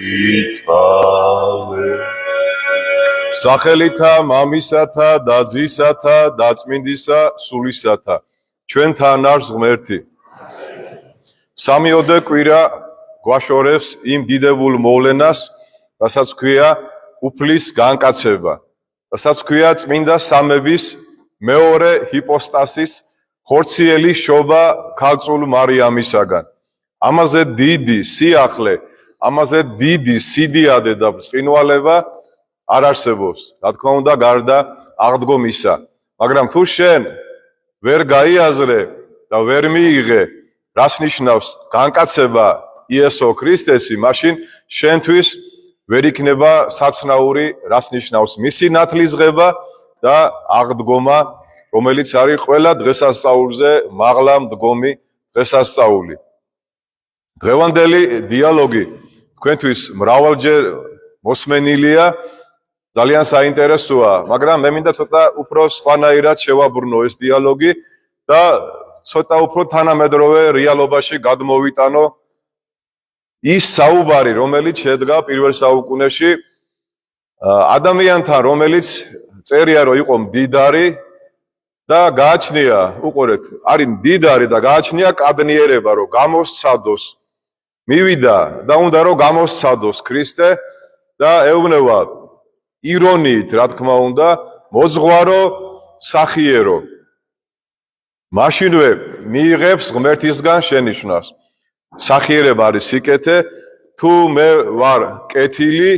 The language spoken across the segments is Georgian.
იწვავე სახელითა მამისათა და ძისათა და წმინდისა სულისათა ჩვენთან არის ღმერთი სამიოდე კვირა გვაშორებს იმ დიდებულ მოვლენას რასაც ქვია უფლის განკაცება რასაც ქვია წმინდა სამების მეორე ჰიპოსტასის ხორციელი შობა ქალწულ მარიამისაგან ამაზე დიდი სიახლე ამაზე დიდი სიდიადე და ბრწყინვალება არ არსებობს რა თქმა უნდა გარდა აღდგომისა მაგრამ თუ შენ ვერ გაიაზრე და ვერ მიიღე რას ნიშნავს განკაცება იესო ქრისტესი მაშინ შენთვის ვერ იქნება საცნაური რას ნიშნავს მისი ნათლისღება და აღდგომა რომელიც არის ყველა დღესასწაულზე მაღლა მდგომი დღესასწაული დღევანდელი დიალოგი თქვენთვის მრავალჯერ მოსმენილია ძალიან საინტერესოა მაგრამ მე მინდა ცოტა უფრო სხვანაირად შევაბრუნო ეს დიალოგი და ცოტა უფრო თანამედროვე რეალობაში გადმოვიტანო ის საუბარი რომელიც შედგა პირველ საუკუნეში ადამიანთან რომელიც წერია რომ იყო მდიდარი და გააჩნია უყურეთ არის მდიდარი და გააჩნია კადნიერება რომ გამოსცადოს მივიდა და უნდა რომ გამოსცადოს ქრისტე და ეუბნება ირონიით რა თქმა უნდა მოძღვარო სახიერო მაშინვე მიიღებს ღმერთისგან შენიშვნას სახიერება არის სიკეთე თუ მე ვარ კეთილი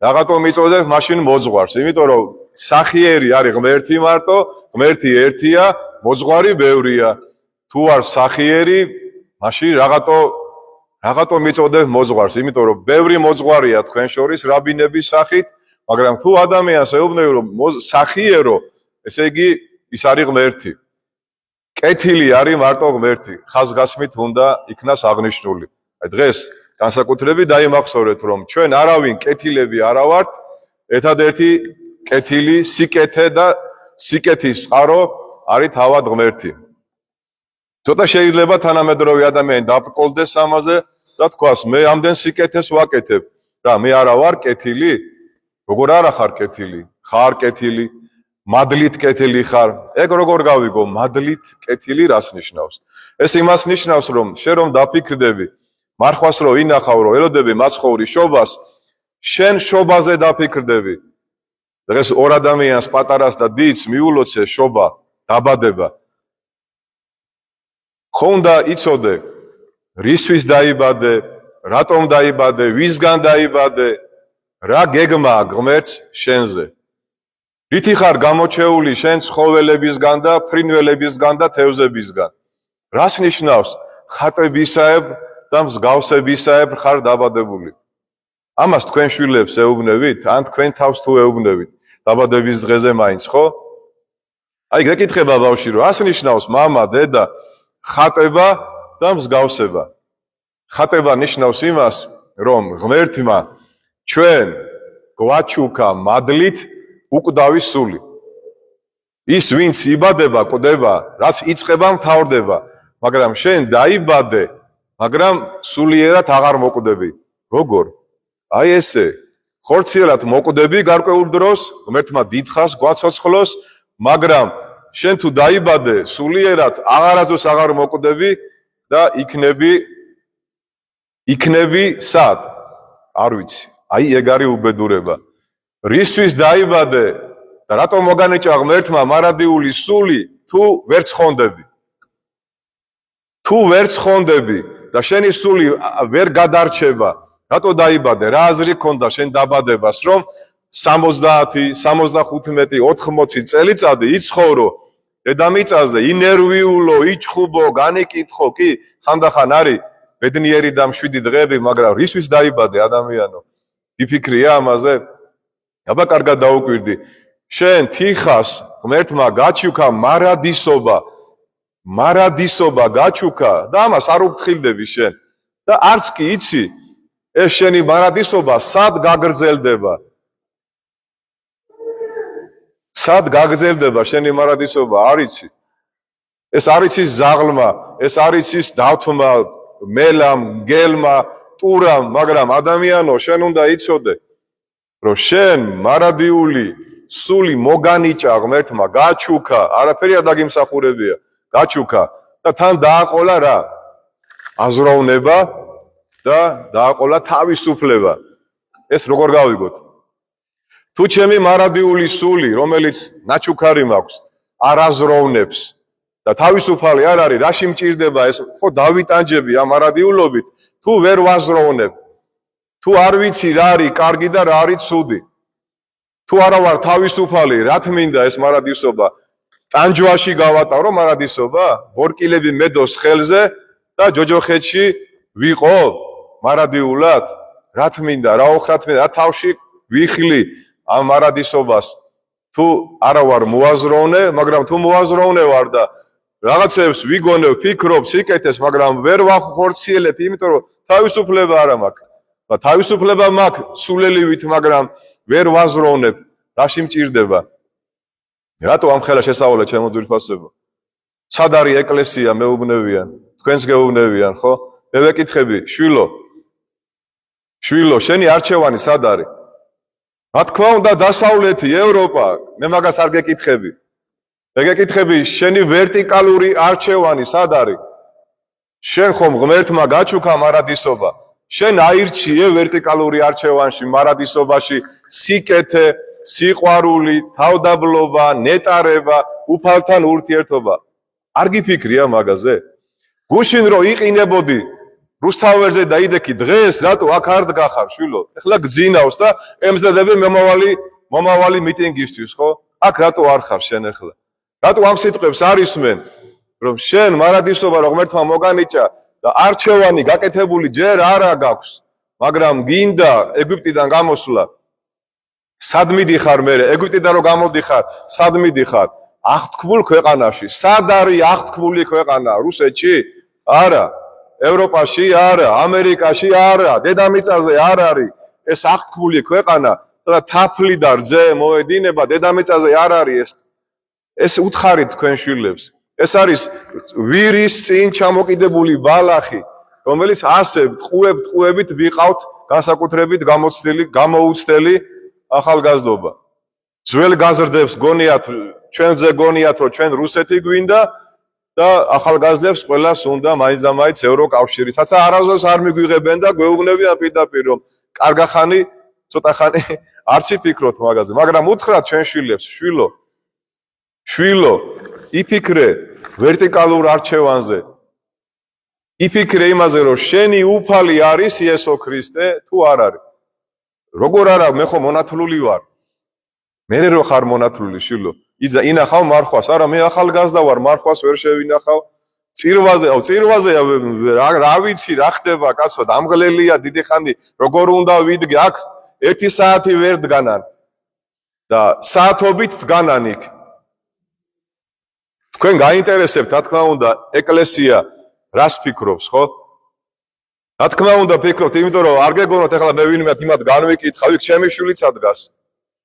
რაღაცო მიწოდებ მაშინ მოძღვარს იმიტომ რომ სახიერი არის ღმერთი მარტო ღმერთი ერთია მოძღვარი ბევრია თუ არ სახიერი მაშინ რაღაცო მიწოდებ მოძღვარს იმიტომ რომ ბევრი მოძღვარია თქვენ შორის რაბინების სახით მაგრამ თუ ადამიანს ეუბნები რომ სახიერო ესე იგი ის არის ღმერთი კეთილი არის მარტო ღმერთი ხაზგასმით უნდა იქნას აღნიშნული აი დღეს განსაკუთრებით დაიმახსოვრეთ რომ ჩვენ არავინ კეთილები არა ვართ ერთადერთი კეთილი სიკეთე და სიკეთის წყარო არის თავად ღმერთი ცოტა შეიძლება თანამედროვე ადამიანი დაბრკოლდეს ამაზე და თქვას მე ამდენ სიკეთეს ვაკეთებ რა მე არა ვარ კეთილი როგორ არა ხარ კეთილი ხარ კეთილი მადლით კეთილი ხარ ეგ როგორ გავიგო მადლით კეთილი რას ნიშნავს ეს იმას ნიშნავს რომ შენ რომ დაფიქრდები მარხვას რო ინახავ რო ელოდები მაცხოვრის შობას შენ შობაზე დაფიქრდები დღეს ორ ადამიანს პატარას და დიდს მიულოცე შობა დაბადება ხონდა იცოდე რისთვის დაიბადე რატომ დაიბადე ვისგან დაიბადე რა გეგმა ღმერთს შენზე რითი ხარ გამოჩეული შენ ცხოველებისგან და ფრინველებისგან და თევზებისგან რას ნიშნავს ხატებისაებ და მსგავსებისაებ ხარ დაბადებული ამას თქვენ შვილებს ეუბნებით ან თქვენ თავს თუ ეუბნებით დაბადების დღეზე მაინც ხო აი გეკითხება ბავშვი რომ რას ნიშნავს მამა დედა ხატება და მსგავსება ხატება ნიშნავს იმას რომ ღმერთმა ჩვენ გვაჩუქა მადლით უკვდავი სული ის ვინც იბადება კვდება რაც იწყება მთავრდება მაგრამ შენ დაიბადე მაგრამ სულიერად აღარ მოკვდები როგორ აი ესე ხორციელად მოკვდები გარკვეულ დროს ღმერთმა დიდხანს გვაცოცხლოს მაგრამ შენ თუ დაიბადე სულიერად აღარასდროს აღარ მოკვდები და იქნები სად არ ვიცი აი ეგ არის უბედურება რისთვის დაიბადე და რატომ მოგანიჭა ღმერთმა მარადიული სული თუ ვერ ცხონდები და შენი სული ვერ გადარჩება რატო დაიბადე რა აზრი ქონდა შენ დაბადებას რომ 70, 75, 80 წელიწადი იცხოვრო დედამიწაზე ინერვიულო იჩხუბო განიკითხო კი ხანდახან არის ბედნიერი და მშვიდი დღეები მაგრამ რისთვის დაიბადე ადამიანო იფიქრია ამაზე აბა კარგად დაუკვირდი შენ თიხას ღმერთმა გაჩუქა მარადისობა გაჩუქა და ამას არ უფრთხილდები შენ და არც კი იცი ეს შენი მარადისობა სად გაგრძელდება შენი მარადისობა არ იცი ეს არ იცის ზაღლმა ეს არ იცის დავთმა მელამ გელმა ტურამ, მაგრამ ადამიანო, შენ უნდა იცოდე, რომ შენ მარადიული სული მოგანიჭა ღმერთმა, გაჩუქა, არაფერი არ დაგიმსახურებია, გაჩუქა და თან დააყოლა რა? აზროვნება და დააყოლა თავისუფლება. ეს როგორ გავიგოთ? თუ ჩემი მარადიული სული, რომელიც ნაჩუქარი მაქვს, არ აზროვნებს და თავისუფალი არ არის, რაში მჭირდება ეს? ხო დავიტანჯები ამ მარადიულობით, თუ ვერ ვაზროვნებ, თუ არ ვიცი რა არის კარგი და რა არის ცუდი. თუ არა ვარ თავისუფალი, რა თმინდა ეს მარადისობა? ტანჯვაში გავატარო მარადისობა? ბორკილები მედოს ხელზე და ჯოჯოხეთში ვიყო მარადიულად? რა თმინდა, რა ოხრა თმინდა, რა თავში ვიხლი ამ მარადისობას? თუ არა ვარ მოაზროვნე, მაგრამ თუ მოაზროვნე ვარ და რაღაცებს ვიგონებ, ვფიქრობ, სიკეთეს, მაგრამ ვერ ვახორციელებ, იმიტომ რომ თავისუფლება არ მაქვს. და თავისუფლება მაქვს სულელივით, მაგრამ ვერ ვაზროვნებ, რაში მჭირდება? რატო ამხელა შესავალე ჩემო ძვირფასებო? სად არის ეკლესია მეუბნევიან, თქვენს გეუბნევიან, ხო? მე ვეკითხები, შვილო, შენი არჩევანი სად არის? რა თქმა უნდა, დასავლეთი, ევროპა, მე მაგას არ გეკითხები. მე გეკითხები, შენი ვერტიკალური არჩევანი სად არის? შენ ხომ ღმერთმა გაჩუქა მარადისობა? შენ აირჩიე ვერტიკალური არჩევანში, მარადისობაში, სიკეთე, სიყვარული, თავდაბლობა, ნეტარება, უფალთან ურთიერთობა. არ გიფიქრია მაგაზე? გუშინ რო იყინებოდი რუსთაველზე და იდექი დღეს, რატო აქ არ დგახარ, შვილო? ეხლა გძინავს და ემზადები მომავალი მიტინგისთვის, ხო? აქ რატო არ ხარ შენ ეხლა? რატო ამ სიტყვებს არ ისმენ, რომ შენ მარადისობა რო ღმერთმა მოგანიჭა და არჩევანი გაკეთებული ჯერ არა გაქვს, მაგრამ გინდა ეგვიპტიდან გამოსვლა. სად მიდიხარ მე? ეგვიპტიდან რო გამოდიხარ, სად მიდიხარ? აღთქმულ ქვეყანაში. სად არის აღთქმული ქვეყანა? რუსეთში? არა. ევროპაში? არა. ამერიკაში? არა. დედამიწაზე არ არის ეს აღთქმული ქვეყანა და თაფლი და რძე მოედინება დედამიწაზე არ არის ეს უთხარით თქვენ შვილებს. ეს არის ვირის წინ ჩამოკიდებული ბალახი, რომელიც ასე ტყუებით ვიყავთ განსაკუთრებით გამოუცდელი ახალგაზრდობა. ძველ გაზრდებს გონიათ, ჩვენზე გონიათ, რომ ჩვენ რუსეთი გვინდა და ახალგაზრდებს ყველას უნდა მაინც და მაინც ევროკავშირი. თაცა არასდროს არ მიგვიღებენ და გვეუბნებიან პირდაპირ, რომ კარგა ხანი, ცოტა ხანი არც იფიქროთ მაგაზე, მაგრამ უთხრათ ჩვენ შვილებს, შვილო, იფიქრე ვერტიკალურ არჩევანზე. იფიქრე იმაზე, რომ შენი უფალი არის იესო ქრისტე, თუ არ არის. როგორ არა, მე ხო მონათლული ვარ. მე რო ხარ მონათლული, შვილო. ინახავ მარხვას, არა, მე ახალგაზრდა ვარ, მარხვას ვერ შევინახავ. წირვაზეა, რა ვიცი, რა ხდება, კაცო, დამღლელია დიდი ხანი, როგორ უნდა ვიდგე, აქ 1 საათი ვერ დგანან და საათობით დგანან იქ. თქვენ გაინტერესებთ, რა თქმა უნდა, ეკლესია რას ფიქრობს, ხო? რა თქმა უნდა ფიქრობთ, იმიტომ რომ არ გეგონოთ ახლა მე ვინმე იმათ განვიკითხავ, იქ ჩემი შვილიც ადგას.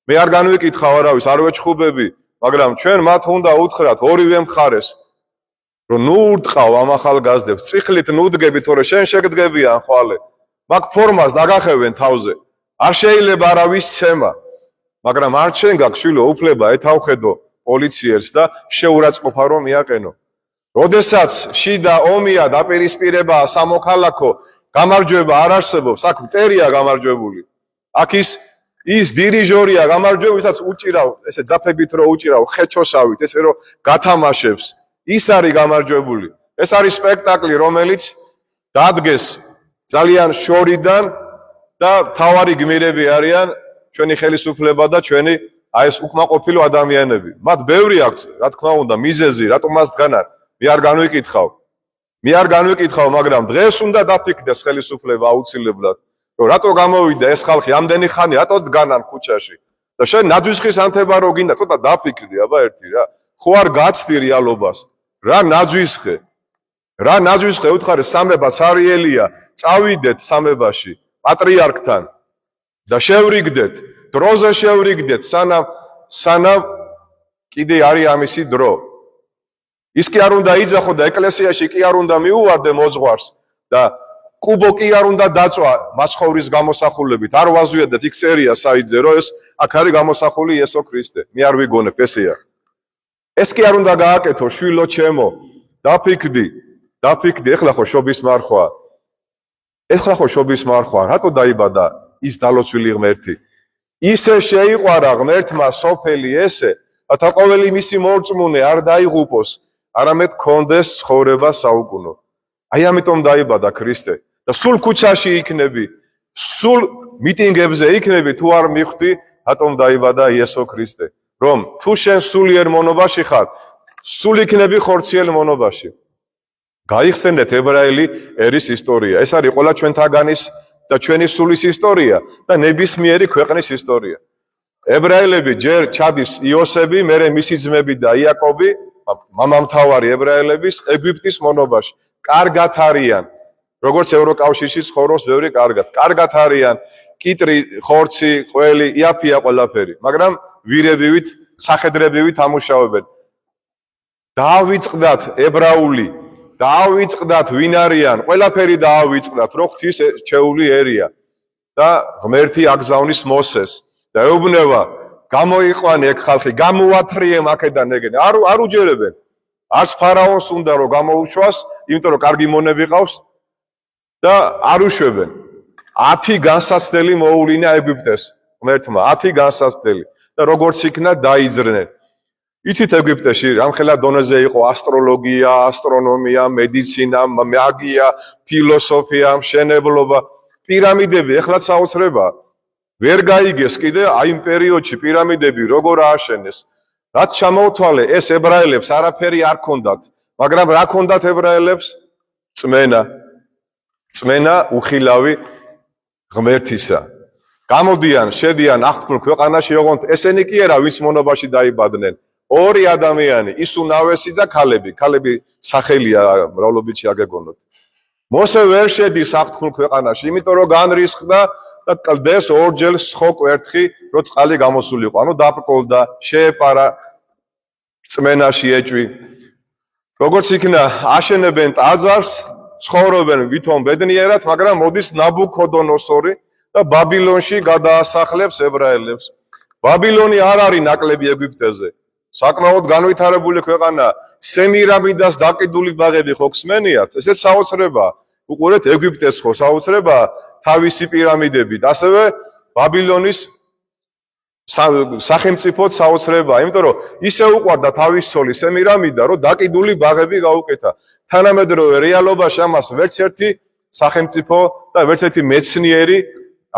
მე არ განვიკითხავ არავის, არ ვეჩხუბები, მაგრამ ჩვენ მათ უნდა უთხრათ ორივე მხარეს, რომ ნუ ურტყავ ამ ახალგაზრდებს, წიხლით ნუდგები, თორე შენ შეგდგებიან ხვალე. მაგ ფორმას დაგახევენ თავზე. არ შეიძლება არავის ცემა, მაგრამ არ შენ გაქვს შვილო უფლება ეთავხედო პოლიციერს და შეურაცხყოფა რომ მიაყენო. როდესაც შიდა ომია დაპირისპირება სამოქალაქო გამარჯვება არ არსებობს, აქ მტერია გამარჯვებული. აქ ის დირიჟორია გამარჯვებული, ვისაც უჭირავ, ესე ძაფებით რო უჭირავ, ხეჩოსავით, ესე რო გათამაშებს, ის არის გამარჯვებული. ეს არის სპექტაკლი, რომელიც დადგეს ძალიან შორიდან და თავარი გმირები არიან ჩვენი ხელისუფლება და ჩვენი აი ეს უკმაყოფილო ადამიანები. მათ ბევრი აქვს, რა თქმა უნდა, მიზეზი, რატომ მას დგანან? მე არ განვიკითხავ, მაგრამ დღეს უნდა დაფიქრდეს ხელისუფლება აუცილებლად, რომ რატო გამოვიდა ეს ხალხი ამდენი ხანი, რატო დგანან ქუჩაში? და შენ ნაძვისხის ანთება რო გინდა, ცოტა დაფიქრდი, აბა ერთი რა. ხო არ გაცდი რეალობას? რა ნაძვისხე უთხარი სამება ცარიელია, წავიდეთ სამებაში პატრიარქთან და შევრიგდეთ, დროზე შევრიგდეთ, სანამ კიდე არის ამისი დრო. ის კი არ უნდა იძახო და ეკლესიაში კი არ უნდა მიუვარდე მოძღვარს და კუბო კი არ უნდა დაწვა მაცხოვრის გამოსახულებით. არ ვაზვიადეთ იქ წერია საიტზე, რომ ეს აქ არის გამოსახული იესო ქრისტე. მე არ ვიგონებ ესეა. ეს კი არ უნდა გააკეთო, შვილო ჩემო. დაფიქდი, ეხლა ხო შობის მარხვა. რატო დაიბადა ის დალოცვილი ღმერთი? ისე შეიყვარა ღმერთმა სოფელი ესე, რათა ყოველი მისი მორწმუნე არ დაიღუპოს, არამედ კონდეს ცხოვრება საუკუნო. აი ამიტომ დაიბადა ქრისტე. და სულ ქუჩაში იქნები, სულ მიტინგებზე იქნები, თუ არ მიხვდი, რატომ დაიბადა იესო ქრისტე. რომ თუ შენ სულიერ მონობაში ხარ, სულ იქნები ხორციელ მონობაში. გაიხსენეთ ებრაელი ერის ისტორია. ეს არის ყველა ჩვენთაგანის და ჩვენი სულის ისტორია და ნებისმიერი ქვეყნის ისტორია. ებრაელები ჯერ ჩადის იოსები, მერე მისი ძმები და იაკობი, მამამთავარი ებრაელების ეგვიპტის მონობაში. კარგად არიან. როგორც ევროკავშირში ცხოვრობს ბევრი კარგად. კარგად არიან, კიტრი, ხორცი, ყველი, იაფია ყველაფერი, მაგრამ ვირებივით, სახედრებივით ამუშავებენ. დაავიწყდათ ებრაული, დაავიწყდათ ვინ არიან, ყველაფერი დაავიწყდათ, რო ღვთის ჩეული ერია. და ღმერთი აგზავნის მოსეს და ეუბნება, გამოიყვანე ეგ ხალხი, გამოუათრიემ აქედან ეგენ. არ უჯერებენ. არც ფარაონს უნდა რომ გამოუშვას, იმიტომ რომ კარგი მონები ყავს. და არ უშვებენ. 10 განსაცდელი მოუვლინა ეგვიპტეს ღმერთმა, 10 განსაცდელი და როგორც იქნა დაიძრნენ. იცით ეგვიპტეში რამხელა დონეზე იყო ასტროლოგია, ასტრონომია, მედიცინა, მაგია, ფილოსოფია, მშენებლობა, პირამიდები, ეხლაც საოცრება. ვერ გაიგეს კიდე აი იმ პერიოდში პირამიდები როგორ ააშენეს. რაც ჩამოუთვალე ეს ებრაელებს არაფერი არ ქონდათ, მაგრამ რა ქონდათ ებრაელებს? წმენა უხილავი ღმერთისა. გამოდიან, შედიან აღთქმულ ქვეყანაში, ოღონდ ესენი კი არა, ვინც მონობაში დაიბადნენ. ორი ადამიანი, ისუნავესი და ქალები. ქალები სახელია მრავლობითში აგეგონოთ. მოსე ვერ შედის აღთქმულ ქვეყანაში, იმიტომ რომ განრისხდა და კლდეს ორჯერ სხო კვერთხი, რო წყალი გამოსულიყო. ანუ დაპყოლდა, შეეპარა, წმენაში ეჭვი. როგორც იქნა, აშენებენ ტაძარს, ცხოვრობენ ვითომ ბედნიერად, მაგრამ მოდის ნაბუქოდონოსორი და ბაბილონში გადაასახლებს ებრაელებს. ბაბილონი არ არის ნაკლები ეგვიპტეზე. საკმაოდ განვითარებული ქვეყანა, სემირამიდას დაყიდული ბაღები ხო გსმენიათ? ესეც საოცრება. უყურეთ ეგვიპტეს ხო საოცრება, თავისი პირამიდებით, ასევე ბაბილონის სახელმწიფოდ საოცრება, იმიტომ რომ ისე უყვარდა თავის ცოლი სემირამიდა, რომ დაყიდული ბაღები გაუკეთა. თანამედროვე რეალობაში ამას ვერც ერთი სახელმწიფო და ვერც ერთი მეცნიერი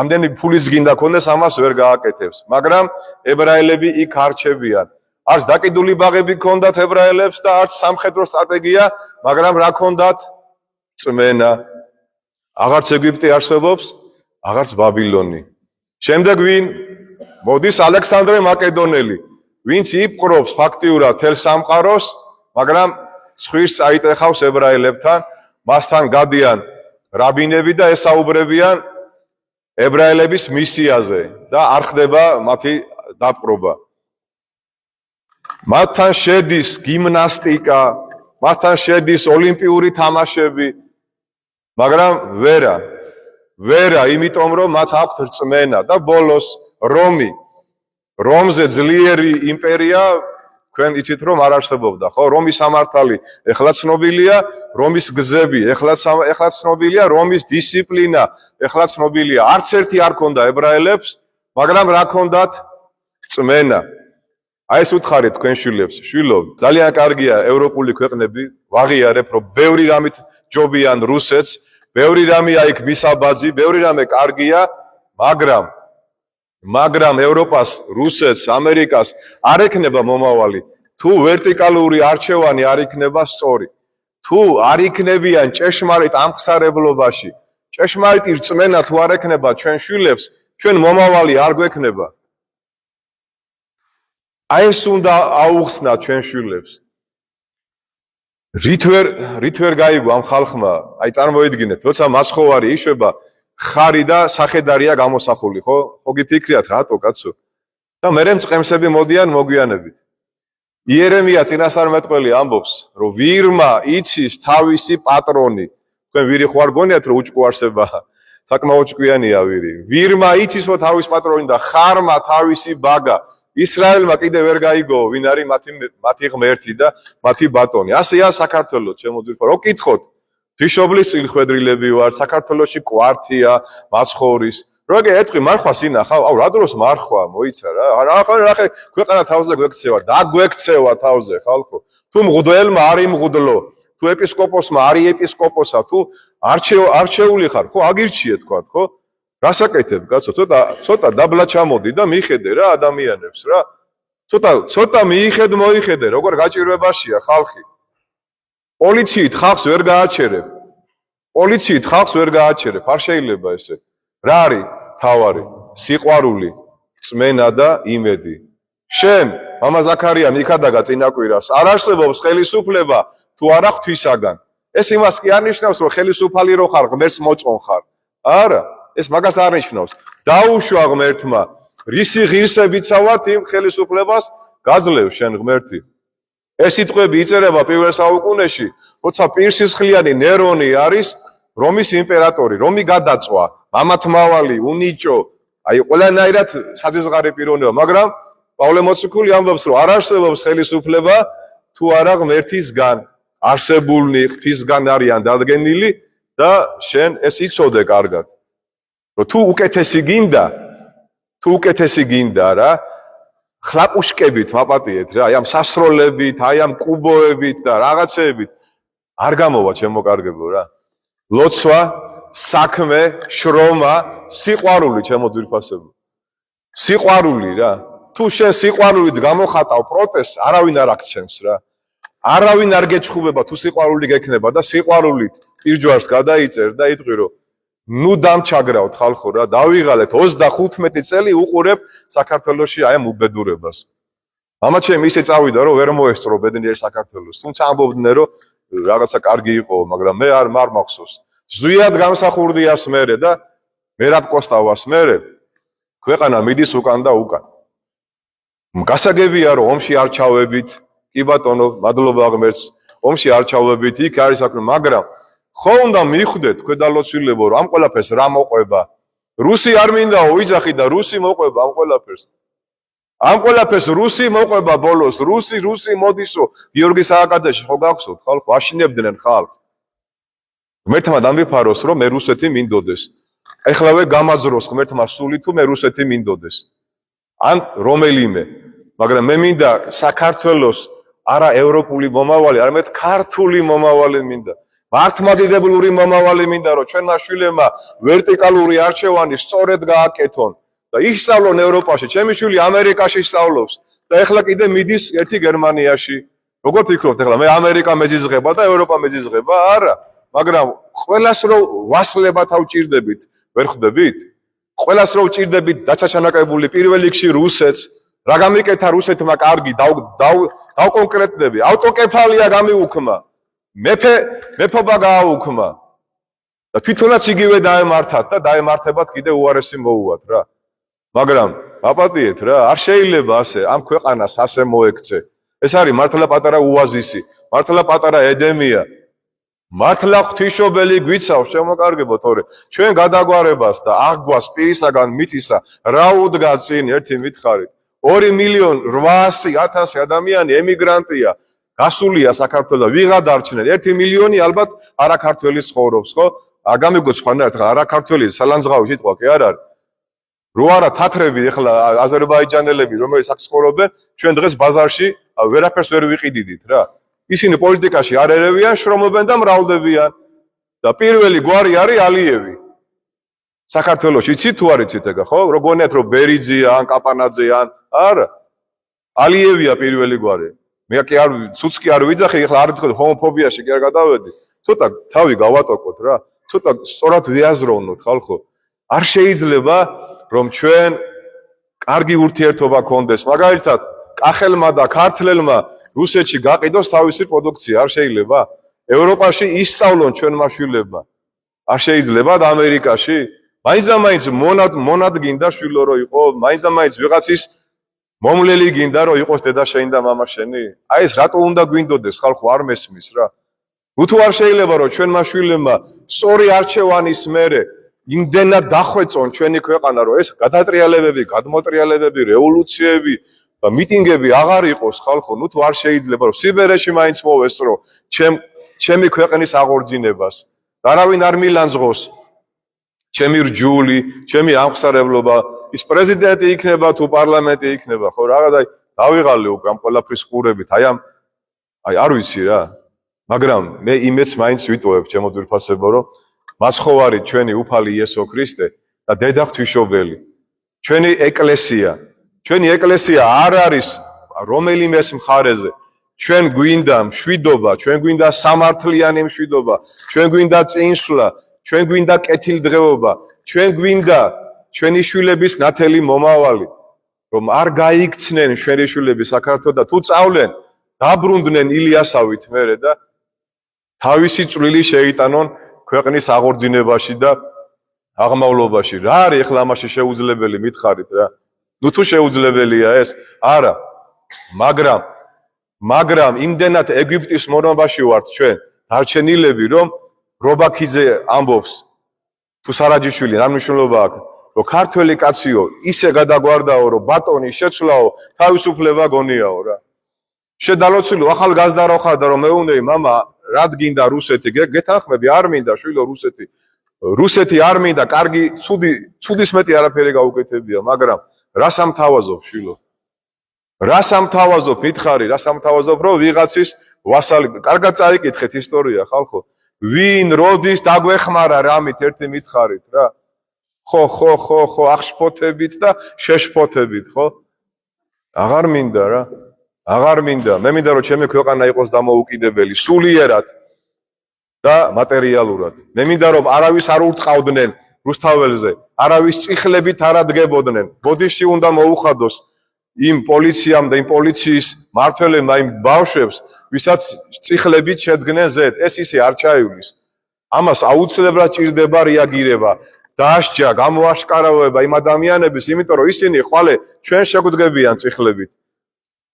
ამდენი ფულის გინდა ქონდეს ამას ვერ გააკეთებს. მაგრამ ებრაელები იქ არჩებიან. არც დაყიდული ბაღები ქონდათ ებრაელებს და არც სამხედრო სტრატეგია, მაგრამ რა ქონდათ? წმენა. აღარც ეგვიპტე არსებობს, აღარც ბაბილონი. შემდეგ ვინ? მოდის ალექსანდრე მაკედონელი, ვინც იპყრობს ფაქტიურად თელ სამყაროს, მაგრამ ცხვირს აიტეხავს ებრაელებთან, მასთან გადიან რაბინები და ესაუბრებიან ებრაელების მისიაზე და არ ხდება მათი დაპყრობა. მათთან შედის გიმნასტიკა, მათთან შედის ოლიმპიური თამაშები, მაგრამ ვერა, იმიტომ რომ მათ აქვთ რწმენა და ბოლოს რომზე ძლიერი იმპერია, თქვენ იცით რომ არ არსებობდა, ხო? რომის სამართალი ეხლა ცნობილია, რომის გზები ეხლა ცნობილია, რომის დისციპლინა ეხლა ცნობილია. არც ერთი არ ქონდა ებრაელებს, მაგრამ რა ქონდათ? რწმენა. აი ეს უთხარით თქვენ შვილებს, შვილო, ძალიან კარგია ევროპული ქვეყნები, ვაღიარებ, რომ ბევრი რამით ჯობიან რუსეთს, ბევრი რამეა იქ მისაბაძი, ბევრი რამე კარგია, მაგრამ ევროპას, რუსეთს, ამერიკას არ ექნება მომავალი, თუ ვერტიკალური არჩევანი არ იქნება სწორი. თუ არ იქნებიან ჭეშმარიტ ამხსარებლობაში, ჭეშმარიტი რწმენა თუ არ ექნება ჩვენ შვილებს, ჩვენ მომავალი არ გვექნება. აი ეს უნდა აუხსნათ ჩვენ შვილებს. რით ვერ გაიგო ამ ხალხმა, აი წარმოიდგინეთ, როცა მაცხოვარი იშვება, ხარი და სახედარია გამოსახული, ხო? ხო გიფიქრიათ რატო, კაცო? და მერე მწყემსები მოდიან მოგვიანებით. იერემია წინასწარმეტყველი ამბობს, რომ ვირმა იცის თავისი პატრონი, თქვენ ვირი ხო არ გონიათ რომ უჭკუარსება საკმაოდ ჭკვიანია ვირი ვირმა იცის რომ თავის პატრონი და ხარმა თავისი ბაგა ისრაელმა კიდე ვერ გაიგო ვინ არის მათი ღმერთი და მათი ბატონი ასეა საქართველოს ჩემო ძირფა რო კითხოთ თვიშობლის წილხვედრილები ვარ საქართველოში კვართია მაცხოვრის როგე ეთქვი მარხვა სინახავ აუ რა დროს მარხვა მოიცა რა ხე ქვეყანა თავზე გვექცევა და გვექცევა თავზე ხალხო თუ მღვდელმა არის მღვდლო თუ ეპისკოპოსმა არის ეპისკოპოსა თუ არჩეული ხარ ხო აგირჩიე თქვა ხო რასაკეთებ კაცო ცოტა დაბლა ჩამოდი და მიხედე რა ადამიანებს რა ცოტა მოიხედე როგორ გაჭირვებაშია ხალხი პოლიციით ხალხს ვერ გააჩერებ არ შეიძლება ესე რა არის თავარი სიყვარული წმენა და იმედი შენ მამა ზაქარიამ იქადაგა წინაკვირას არ არსებობს ხელისუფლება თუ არა ღვთისაგან ეს იმას კი არ ნიშნავს რომ ხელისუფალი რო ხარ ღმერთს მოწონ ხარ არა ეს მაგას არ ნიშნავს დაუშვა ღმერთმა რისი ღირსებიცა ვართ იმ ხელისუფლებას გაძლევ შენ ღმერთი ეს სიტყვები იწერება პირველ საუკუნეში როცა პირსისხლიანი ნერონი არის რომის იმპერატორი რომი გადაწვა მამათმავალი უნიჭო აი ყველანაირად საზღარი პიროვნება მაგრამ პავლე მოციქული ამბობს რომ არ არსებობს ხელისუფლება თუ არა ღმერთისგან არსებულნი ღვთისგან არიან დადგენილი და შენ ეს იცოდე კარგად რომ თუ უკეთესი გინდა რა ხლაპუშკებით მაპატიეთ რა აი ამ სასროლებით აი ამ კუბოებით და რაღაცეებით არ გამოვა ჩემო კარგებო რა ლოცვა საქმე შრომა სიყვარული ჩემო ძვირფასებო სიყვარული რა თუ შენ სიყვარულით გამოხატავ პროტესტს არავინ არ აქცევს რა არავინ არ გეჩხუბება თუ სიყვარული გექნება და სიყვარულით პირჯვარს გადაიწერ და იტყვი რომ ნუ დამჩაგრავთ ხალხო რა დავიღალეთ 35 წელი უყურებ საქართველოში აი ამ უბედურებას მამაჩემი ისე წავიდა რომ ვერ მოესწრო ბედნიერ საქართველოს თუმცა ამბობდნენ რომ რაღაცა კარგი იყო მაგრამ მე არ მახსოვს ზვიად გამსახურდიას მერე და მერაბ კოსტავას მერე ქვეყანა მიდის უკან და უკან გასაგებია რომ ომში არ ჩავებით კი ბატონო მადლობა ღმერთს ომში არ ჩავებით იქ არის საქმე მაგრამ ხო უნდა მიხვდეთ ქვედალოცვილებო რომ ამ ყველაფერს რა მოყვება რუსი არ მინდაო ვიძახი და რუსი მოყვება ამ ყველაფერს რუსი მოყვება ბოლოს რუსი მოდისო გიორგი სააკადეში ხო გახსოვთ ხალხო აშინებდნენ ხალხს ღმერთმა დამიფაროს რომ მე რუსეთი მინდოდეს ეხლავე გამაძროს ღმერთმა სული თუ მე რუსეთი მინდოდეს ან რომელიმე მაგრამ მე მინდა საქართველოს არა ევროპული მომავალი არამედ ქართული მომავალი მინდა მართლმადიდებლური მომავალი მინდა რომ ჩვენმა შვილებმა ვერტიკალური არჩევანი სწორედ გააკეთონ და ისწავლონ ევროპაში ჩემი შვილი ამერიკაში სწავლობს და ეხლა კიდე მიდის ერთი გერმანიაში როგორ ფიქრობთ ეხლა მე ამერიკა მეზიზღება და ევროპა მეზიზღება არა მაგრამ ყველას რო ვასლება თავჭირდებით ვერ ხვდებით ყველას რო ვჭირდებით დაჩაჩანაკებული პირველ რიგში რუსეთს რა გამიკეთა რუსეთმა კარგი დავკონკრეტდები ავტოკეფალია გამიუქმა მეფობა გააუქმა და თვითონაც იგივე დაემართათ და დაემართებათ კიდე უარესი მოუვათ რა მაგრამ აპატიეთ რა არ შეიძლება ასე ამ ქვეყანას ასე მოექცე ეს არის მართლა პატარა უაზისი მართლა პატარა ედემია მართლა ღვთისმშობელი გვიცავს შემოკარგებო თორე ჩვენ გადაგვარებას და აღგვას პირისაგან მიწისა რა უდგა წინ ერთი მითხარით 2,800,000 ადამიანი ემიგრანტია გასულია საქართველოს ვიღა დარჩნენ 1 მილიონი ალბათ არაქართველი ცხოვრობს ხო გამიგოთ სხვანაირად არაქართველი სალანძღავი სიტყვა კი არ არის რო არა თათრები ეხლა აზერბაიჯანელები რომელიც აქ ცხოვრობენ ჩვენ დღეს ბაზარში ვერაფერს ვერ ვიყიდიდით რა ისინი პოლიტიკაში არ ერევიან შრომობენ და მრავლდებიან და პირველი გვარი არის ალიევი საქართველოში იცით თუ არ იცით ეგა ხო როგორ რომ ბერიძია ან კაპანაძე ან არა ალიევია პირველი გვარი მე კი არ ცუც კი არ ვიძახი ეხლა არ ვთქვა ჰომოფობიაში კი არ გადავედი ცოტა თავი გავატოკოთ რა ცოტა სწორად ვიაზროვნოთ ხალხო არ შეიძლება რომ ჩვენ კარგი ურთიერთობა გქონდეს მაგალითად კახელმა და ქართლელმა რუსეთში გაყიდოს თავისი პროდუქცია არ შეიძლება ევროპაში ისწავლონ ჩვენმა შვილებმა არ შეიძლება და ამერიკაში მაინც და მაინც მონად გინდა შვილო რო იყო მაინც და მაინც ვიღაცის მომლელი გინდა რომ იყოს დედა შენი და მამა შენი აი ეს რატო უნდა გვინდოდეს ხალხო არ მესმის რა ნუ თუ არ შეიძლება რომ ჩვენმა შვილებმა სწორი არჩევანის მერე იმდენად დახვეწონ ჩვენი ქვეყანა, რომ ეს გადატრიალებები, გადმოტრიალებები, რევოლუციები და მიტინგები აღარ იყოს ხალხო, ნუ თუ არ შეიძლება რომ სიბერეში მაინც მოვესწრო ჩემი ქვეყნის აღორძინებას. არავინ არ მილანძღოს ჩემი რჯული, ჩემი ამხსარებლობა, ის პრეზიდენტი იქნება თუ პარლამენტი იქნება, ხო რაღაცა დავიღალე უკვე ამ ყველაფრის ყურებით, აი არ ვიცი რა. მაგრამ მე იმეც მაინც ვიტოვებ ჩემო ძვირფასებო, რომ მაცხოვარი ჩვენი უფალი იესო ქრისტე და დედა ღვთისმშობელი. ჩვენი ეკლესია არ არის რომელიმეს მხარეზე. ჩვენ გვინდა მშვიდობა, ჩვენ გვინდა სამართლიანი მშვიდობა, ჩვენ გვინდა წინსვლა, ჩვენ გვინდა კეთილდღეობა, ჩვენ გვინდა ჩვენი შვილების ნათელი მომავალი, რომ არ გაიქცნენ ჩვენი შვილები საქართველოს და თუ წავლენ, დაბრუნდნენ ილიასავით მერე და თავისი წვლილი შეიტანონ ქვეყნის აღორძინებაში და აღმავლობაში. რა არის ახლა ამაში შეუძლებელი მითხარით რა? ნუ თუ შეუძლებელია ეს? არა. მაგრამ იმდენად ეგვიპტის მონობაში ვართ ჩვენ დარჩენილები, რომ რობაქიძე ამბობს თუ სარაჯიშვილი რა მნიშვნელობა აქვს, რომ ქართველი კაციო ისე გადაგვარდაო, რომ ბატონი შეცვლაო, თავისუფლება გონიაო რა. შედალოცილო ახალგაზრდა რო ხარ და რომ მეუნეი მამა რად გინდა რუსეთი, გეთანხმები, არ მინდა შვილო რუსეთი არ მინდა, კარგი ცუდის მეტი არაფერი გაუკეთებია, მაგრამ რა სამთავაზობ შვილო? რა სამთავაზობ მითხარი, რა სამთავაზობ რომ ვიღაცის ვასალი, კარგად წაიკითხეთ ისტორია ხალხო. ვინ როდის დაგვეხმარა რამით ერთი მითხარით რა? ხო, აღშფოთებით და შეშფოთებით, ხო? აღარ მინდა რა. აღარ მინდა. მე მინდა რომ ჩემი ქვეყანა იყოს დამოუკიდებელი, სულიერად და მატერიალურად. მე მინდა რომ არავის არ ურტყავდნენ რუსთაველზე, არავის წიხლებით არ ადგებოდნენ. ბოდიში უნდა მოუხადოს იმ პოლიციამ და იმ პოლიციის მმართველებმა იმ ბავშვებს, ვისაც წიხლებით შედგნენ ზედ. ეს ისე არ ჩაივლის. ამას აუცილებლად ჭირდება რეაგირება, დასჯა, გამოაშკარავება იმ ადამიანების, იმიტომ რომ ისინი ხვალე ჩვენ შეგვდგებიან წიხლებით.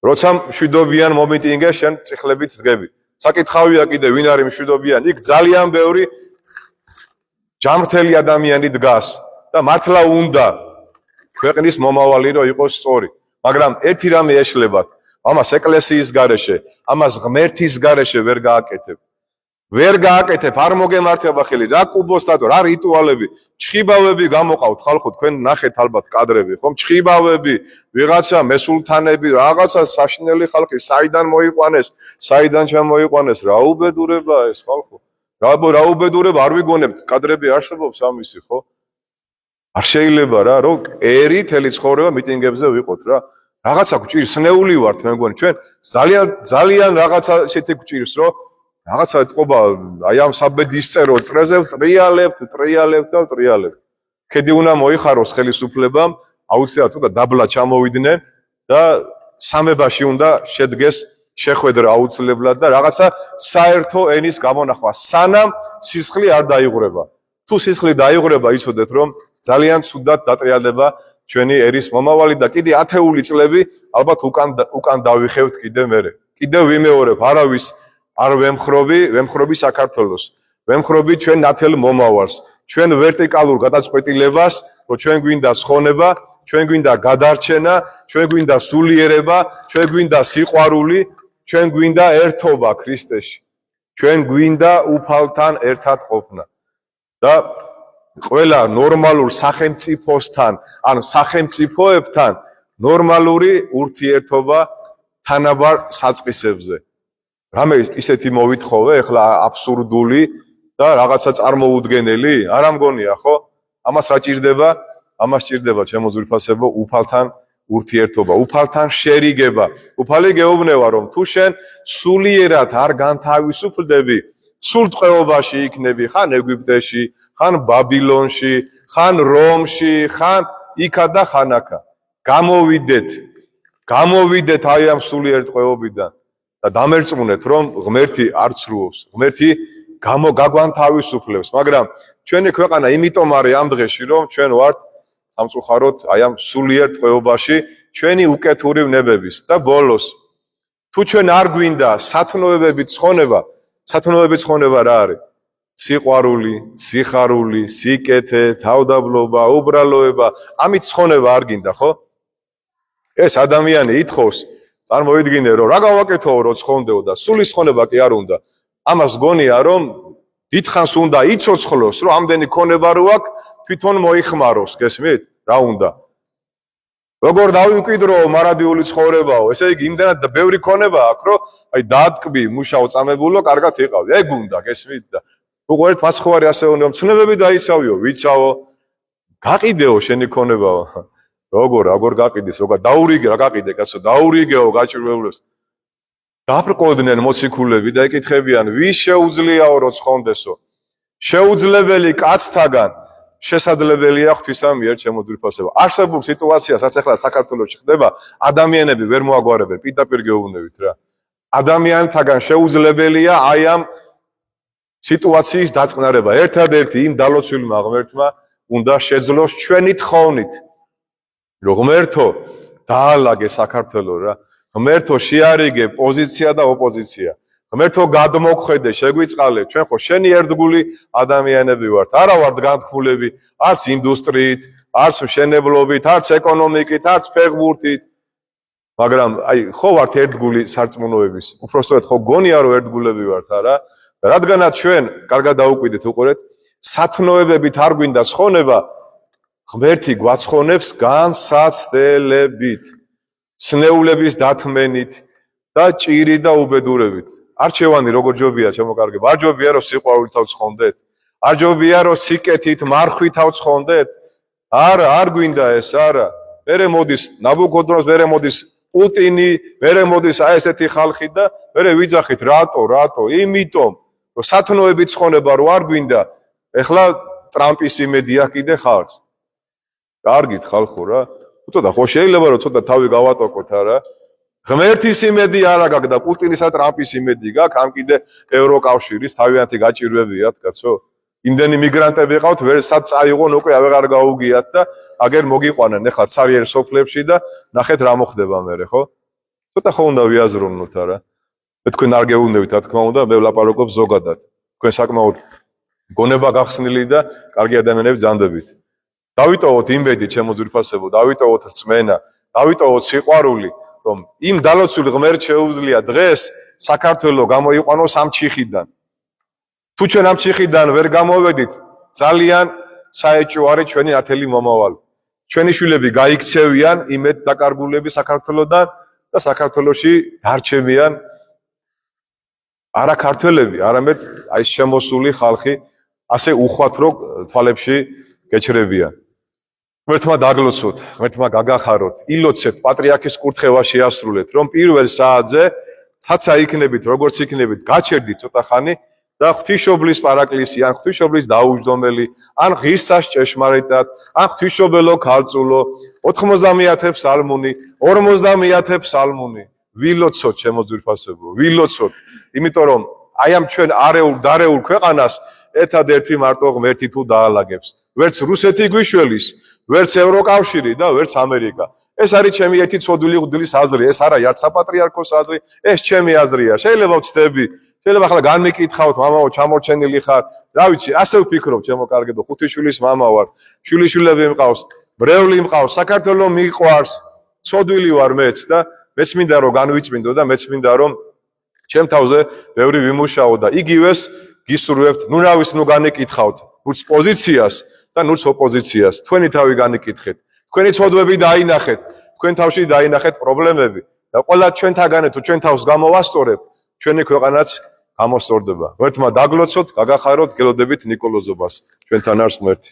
როცა მშვიდობიან მომიტინგე, შენ წიხლებით დგები. საკითხავია კიდე ვინ არის მშვიდობიანი? იქ ძალიან ბევრი ჯანმრთელი ადამიანი დგას და მართლა უნდა ქვეყნის მომავალი რომ იყოს სწორი. მაგრამ ერთი რამე ეშლებათ, ამას ეკლესიის გარეშე, ამას ღმერთის გარეშე ვერ გააკეთებ. ვერ გააკეთებ, არ მოგემართება ხელი, რა კუბოსტატო, რა რიტუალები, ჩხიბავები გამოყავთ ხალხო, თქვენ ნახეთ ალბათ კადრები, ხომ? ჩხიბავები, ვიღაცა მესულთანები, რაღაცა საშინელი ხალხი, საიდან მოიყვანეს, საიდან ჩამოიყვანეს, რა უბედურება ეს ხალხო. რა უბედურება, არ ვიგონებთ, კადრები არსებობს ამისი, ხო? არ შეიძლება რა, რომ ერი თელი ცხოვრება მიტინგებზე ვიყოთ რა. რაღაცა გვჭირს, სნეული ვართ მე მგონი, ჩვენ ძალიან რაღაცა ისეთი გვჭირს, რომ რაღაცა ეთყობა, აი ამ საბედისწერო წრეზე ვტრიალებთ. ქედი უნდა მოიხაროს ხელისუფლებამ, აუცილებლად უნდა დაბლა ჩამოვიდნენ და სამებაში უნდა შედგეს შეხვედრა აუცილებლად და რაღაცა საერთო ენის გამონახვა, სანამ სისხლი არ დაიღვრება. თუ სისხლი დაიღვრება, იცოდეთ რომ ძალიან ცუდად დატრიალდება ჩვენი ერის მომავალი და კიდე ათეული წლები ალბათ უკან დავიხევთ კიდე მერე. კიდე ვიმეორებ, არავის არ ვემხრობი საქართველოს, ვემხრობი ჩვენ ნათელ მომავალს, ჩვენ ვერტიკალურ გადაწყვეტილებას, რომ ჩვენ გვინდა ცხონება, ჩვენ გვინდა გადარჩენა, ჩვენ გვინდა სულიერება, ჩვენ გვინდა სიყვარული, ჩვენ გვინდა ერთობა ქრისტეში, ჩვენ გვინდა უფალთან ერთად ყოფნა და ყველა ნორმალურ სახელმწიფოსთან, ან სახელმწიფოებთან ნორმალური ურთიერთობა თანაბარ საწყისებზე. რამე ისეთი მოვითხოვე, ეხლა აბსურდული და რაღაცა წარმოუდგენელი, არ ამგონია, ხო? ამას რა ჭირდება? ამას ჭირდება ჩემო ძვირფასებო, უფალთან ურთიერთობა, უფალთან შერიგება. უფალი გეუბნება, რომ თუ შენ სულიერად არ განთავისუფლდები, სულ ტყვეობაში იქნები, ხან ეგვიპტეში, ხან ბაბილონში, ხან რომში, ხან იქა და ხან აქა. გამოვიდეთ აი ამ სულიერ ტყვეობიდან. და დამერწმუნეთ, რომ ღმერთი არ ცრუობს, ღმერთი გაგვანთავისუფლებს, მაგრამ ჩვენი ქვეყანა იმიტომ არის ამ დღეში, რომ ჩვენ ვართ სამწუხაროდ აი ამ სულიერ ტყვეობაში, ჩვენი უკეთური ვნებების და ბოლოს თუ ჩვენ არ გვინდა სათნოებებით ცხონება, სათნოების ცხონება რა არის? სიყვარული, სიხარული, სიკეთე, თავდაბლობა, უბრალოება, ამით ცხონება არ გინდა, ხო? ეს ადამიანი ითხოვს, წარმოიდგინე, რომ რა გავაკეთო, რომ ცხონდეო და სული ცხონება კი არ უნდა. ამას გონია, რომ დიდხანს უნდა იცოცხლოს, რომ ამდენი ქონება რო აქვს, თვითონ მოიხმაროს, გესმით? რა უნდა? როგორ დავიკვიდრო მარადიული ცხოვრებაო, ესე იგი იმდანად ბევრი ქონება აქვს, რომ აი დაატკბი, მუშაო, წამებულო, კარგად იყავი. ეგ უნდა, გესმით? და უყურეთ მასხოვარი ასე უნდა ცნებები დაიცავიო, ვიცავო, გაყიდეო შენი ქონებაო. როგორ გაყიდეს, როგორ დაურიგე, რა გაყიდე, კაცო, დაურიგეო გაჭირვეულებს. დაბრკოდნენ მოციქულები და ეკითხებიან, ვის შეუძლიაო რომ ცხონდესო? შეუძლებელი კაცთაგან შესაძლებელია ღვთისამიერ ჩემო ძვირფასება. არსებულ სიტუაციასაც ახლა საქართველოში ხდება, ადამიანები ვერ მოაგვარებენ, პირდაპირ გეუბნებით რა. ადამიანთაგან შეუძლებელია აი ამ სიტუაციის დაწყნარება. ერთადერთი იმ დალოცვილმა ღმერთმა უნდა შეძლოს ჩვენი თხოვნით. რომ ღმერთო დაალაგე საქართველო რა. ღმერთო შეარიგე პოზიცია და ოპოზიცია. ღმერთო გადმოგხედე, შეგვიწყალე, ჩვენ ხო შენი ერთგული ადამიანები ვართ. არა ვართ განთქმულები, არც ინდუსტრიით, არც მშენებლობით, არც ეკონომიკით, არც ფეხბურთით. მაგრამ აი ხო ვართ ერთგული სარწმუნოების. უпростоეთ ხო გონია რომ ერთგულები ვართ, არა? რადგანაც ჩვენ კარგად დაუკვირდით, უყურეთ, სათნოებებით არ გვინდა ცხონება, ღმერთი გვაცხონებს განსაცდელებით, სნეულების დათმენით და ჭირი და უბედურებით. არჩევანი როგორ ჯობია, ჩემო კარგებო, არ ჯობია რომ სიყვარულით ავცხონდეთ, არ ჯობია რომ სიკეთით, მარხვით ავცხონდეთ. არა, არ გვინდა ეს, არა. მერე მოდის ნაბუქოდონოს, მერე მოდის პუტინი, მერე მოდის აი ესეთი ხალხი და მერე ვიძახით, რატო? იმიტომ რომ სათნოებით ცხონება რო არ გვინდა, ეხლა ტრამპის იმედია კიდე ხარს. კარგით ხალხო რა. ცოტა ხო შეიძლება რომ ცოტა თავი გავატოკოთ არა? ღმერთის იმედი არა გაქვს და პუტინისა ტრამპის იმედი გაქვს, ამ კიდე ევროკავშირის თავიანთი გაჭირვებიათ, კაცო. იმდენი მიგრანტები ყავთ, ვერსაც წაიღონ უკვე აღარ გაუგიათ და აგერ მოგიყვანენ ახლა ცარიერ სოფლებში და ნახეთ რა მოხდება მერე, ხო? ცოტა ხო უნდა ვიაზროვნოთ არა? მე თქვენ არ გეუბნებით, რა თქმა უნდა, მე ვლაპარაკობ ზოგადად. თქვენ საკმაოდ გონება გახსნილი და კარგი ადამიანები ძანდებით. დავიტოვოთ იმედი, ჩემო ძვირფასებო, დავიტოვოთ რწმენა, დავიტოვოთ სიყვარული, რომ იმ დალოცვილ ღმერთს შეუძლია დღეს საქართველო გამოიყვანოს ამ ჩიხიდან. თუ ჩვენ ამ ჩიხიდან ვერ გამოვედით, ძალიან საეჭვო არის ჩვენი ათელი მომავალი. ჩვენი შვილები გაიქცევიან იმედ დაკარგულები საქართველოდან და საქართველოში დარჩებიან არა ქართველები, არამედ აი შემოსული ხალხი ასე უხვათრო თვალებში გეჩრებიან. ღმერთმა დაგლოცოთ, ღმერთმა გაგახაროთ, ილოცეთ პატრიარქის კურთხევა შეასრულეთ, რომ პირველ საათზე საცა იქნებით, როგორც იქნებით, გაჩერდით ცოტა ხანი და ღვთისმშობლის პარაკლისი, ან ღვთისმშობლის დაუჯდომელი, ან ღირსას ჭეშმარიტად, ან ღვთისმშობელო ქალწულო, 90 ფსალმუნი, 50 ფსალმუნი, ვილოცოთ ჩემო ძვირფასებო, ვილოცოთ, იმიტომ რომ აი ამ ჩვენ არეულ დარეულ ქვეყანას ერთადერთი მარტო ღმერთი თუ დაალაგებს. ვერც რუსეთი გვიშველის, ვერც ევროკავშირი და ვერც ამერიკა. ეს არის ჩემი ერთი ცოდვილი ღვთის აზრი, ეს არა არც საპატრიარქოს აზრი, ეს ჩემი აზრია. შეიძლება ვცდები, შეიძლება ახლა განმიკითხავთ, მამაო, ჩამორჩენილი ხარ. რა ვიცი, ასე ვფიქრობ, ჩემო კარგებო, 5 შვილის მამა ვარ, შვილიშვილები მყავს, ბრეული მყავს, საქართველო მიყვარს, ცოდვილი ვარ მეც და მეც მინდა რომ განვიწმინდო და მეც მინდა რომ ჩემ თავზე ბევრი ვიმუშაო და იგივეს გისურვებთ, ნუ რა ვიცი, ნუ განეკითხავთ, ნუც პოზიციას და ნუც ოპოზიციას, თქვენი თავი განეკითხეთ, თქვენი ცოდვები დაინახეთ, თქვენ თავში დაინახეთ პრობლემები და ყველა ჩვენთაგანე თუ ჩვენ თავს გამოვასწორებთ, ჩვენი ქვეყანაც გამოსწორდება. ღმერთმა დაგლოცოთ, გაგახაროთ, გელოდებით ნიკოლოზობას. ჩვენთან არის ღმერთი.